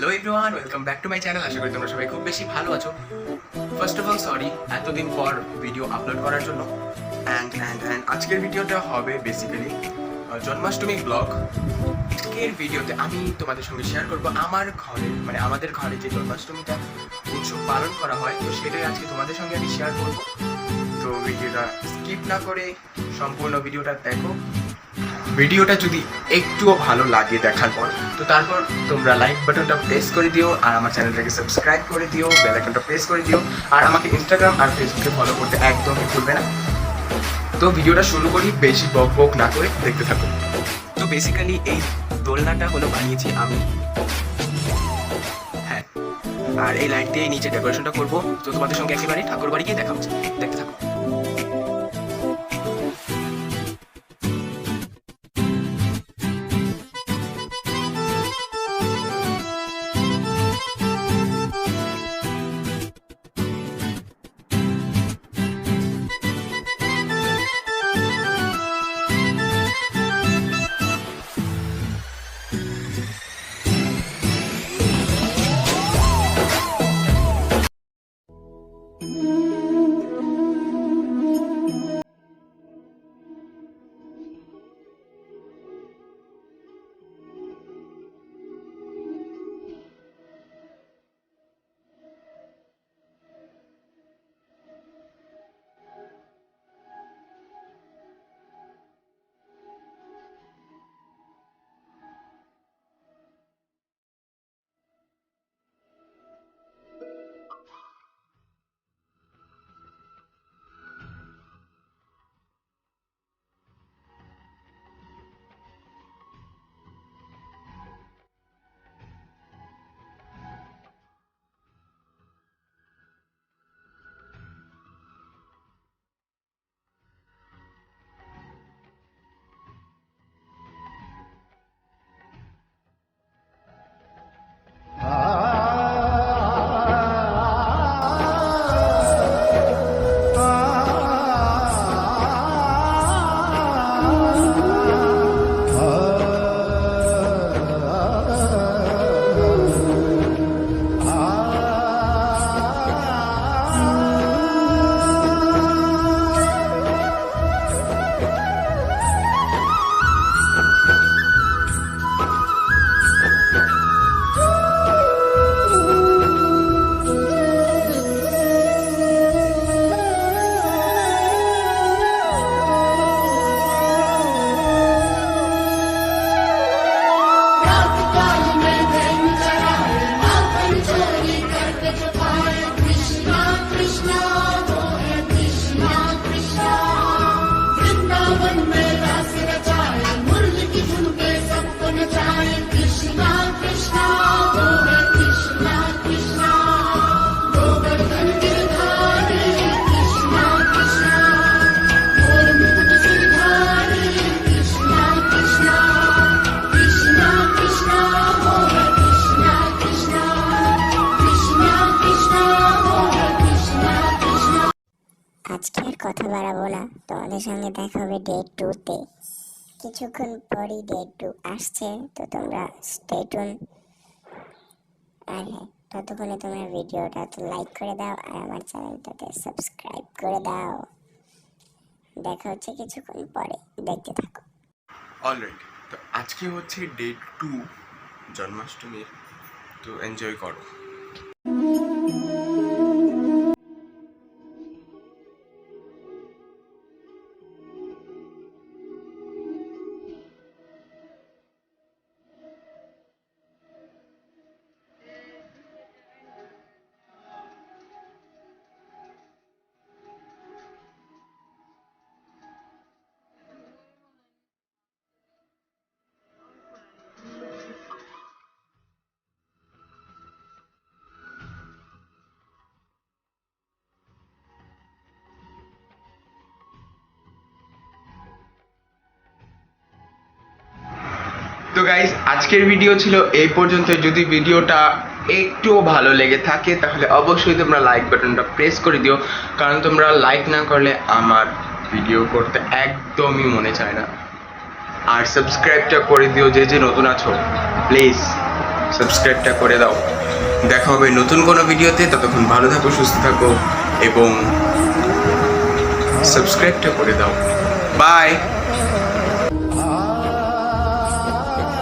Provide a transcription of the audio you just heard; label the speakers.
Speaker 1: Hello everyone, welcome back to my channel. আশা করি তোমরা সবাই খুব বেশি ভালো আছো। ফার্স্ট অফ অল সরি এতদিন পর ভিডিও আপলোড করার জন্য। অ্যান্ড আজকের ভিডিওটা হবে বেসিক্যালি জন্মাষ্টমী ব্লগ। আজকের ভিডিওতে আমি তোমাদের সঙ্গে শেয়ার করবো আমার ঘরে, মানে আমাদের ঘরে যে জন্মাষ্টমীটা উৎসব পালন করা হয়, তো সেটাই আজকে তোমাদের সঙ্গে আমি শেয়ার করবো। তো ভিডিওটা স্কিপ না করে সম্পূর্ণ ভিডিওটা দেখো। ভিডিওটা যদি একটুও ভালো লাগে দেখার পর, তো তারপর তোমরা লাইক বাটনটা প্রেস করে দিও, আর আমার চ্যানেলটাকে সাবস্ক্রাইব করে দিও, বেল আইকনটা প্রেস করে দিও, আর আমাকে ইনস্টাগ্রাম আর ফেসবুকে ফলো করতে একদমই ভুলবে না। তো ভিডিওটা শুরু করি, বেশি বক বক না করে দেখতে থাকো। তো বেসিক্যালি এই দোলনাটা হলো বানিয়েছি আমি, হ্যাঁ, আর এই লাইট দিয়ে নিচে ডেকোরেশনটা করবো। তো তোমাদের সঙ্গে একেবারে ঠাকুর বাড়ি গিয়ে দেখা হচ্ছে, দেখতে থাকো।
Speaker 2: আজকে আর কথা বাড়াবো না, তোমাদের সঙ্গে দেখা হবে ডে 2-তে। কিছুক্ষণ পরই ডে 2 আসছে, তো তোমরা স্টে টিউন। আর হ্যাঁ, ততক্ষণে তোমরা ভিডিওটা তো লাইক করে দাও আর আমার চ্যানেলটাতে সাবস্ক্রাইব করে দাও। দেখা হচ্ছে কিছুক্ষণ পরে, দেখতে থাকো।
Speaker 1: অলরাইট, তো আজকে হচ্ছে ডে 2 জন্মাষ্টমীর, তো এনজয় করো। তো গাইস, আজকের ভিডিও ছিল এই পর্যন্ত। যদি ভিডিওটা একটুও ভালো লেগে থাকে তাহলে অবশ্যই তোমরা লাইক বাটনটা প্রেস করে দিও, কারণ তোমরা লাইক না করলে আমার ভিডিও করতে একদমই মনে চায় না। আর সাবস্ক্রাইবটা করে দিও যে যে নতুন আছো, প্লিজ সাবস্ক্রাইবটা করে দাও। দেখা হবে নতুন কোনো ভিডিওতে, ততক্ষণ ভালো থাকো, সুস্থ থাকো এবং সাবস্ক্রাইবটা করে দাও। বাই।